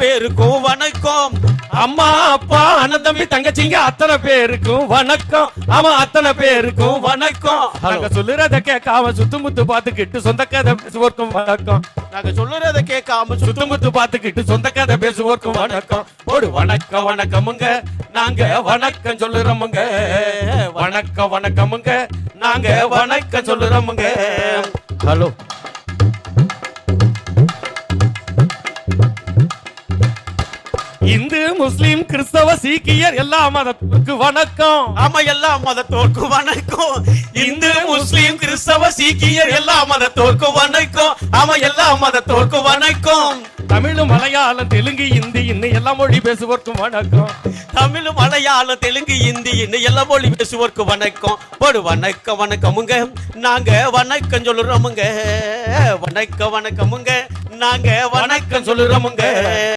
பேருக்கும் வணக்கம். அம்மா அப்பா அண்ணன் தம்பி தங்கச்சிங்க அத்தனை பேருக்கும் வணக்கம். ஆமா அத்தனை பேருக்கும் வணக்கம். நாங்க சொல்லுறத கேட்காம சுத்துமுத்து பாத்துக்கிட்டு சொந்த கதை பேசுவோர்க்கும் வணக்கம். நாங்க சொல்லுறத கேட்காம சுத்துமுத்து பாத்துக்கிட்டு சொந்த கதை பேசுவோர்க்கும் வணக்கம். ஒரு வணக்கம் வணக்கமுங்க நாங்க வணக்கம் சொல்லுறோமுங்க. வணக்கம் வணக்கமுங்க நாங்க வணக்கம் சொல்லுறோமுங்க. ஹலோ இந்து முஸ்லிம் கிறிஸ்தவ சீக்கியர் எல்லா மதத்துக்கு வணக்கம். ஆமா எல்லா மதத்தோர்க்கும் வணக்கம். இந்து முஸ்லிம் கிறிஸ்தவ சீக்கியர் எல்லா மதத்தோர்க்கும் வணக்கம். ஆமா எல்லா மதத்தோர்க்கும் வணக்கம். தமிழ் மலையாளம் தெலுங்கு இந்தி இன்னும் எல்லா மொழி பேசுவோர்க்கும் வணக்கம். தமிழ் மலையாளம் தெலுங்கு இந்தி இன்னும் எல்லா மொழி பேசுவோர்க்கும் வணக்கம். ஒரு வணக்கம் வணக்கமுங்க நாங்க வணக்கம் சொல்லுறோமுங்க. வணக்கம் வணக்கமுங்க நாங்க வணக்கம் சொல்லுறோமுங்க.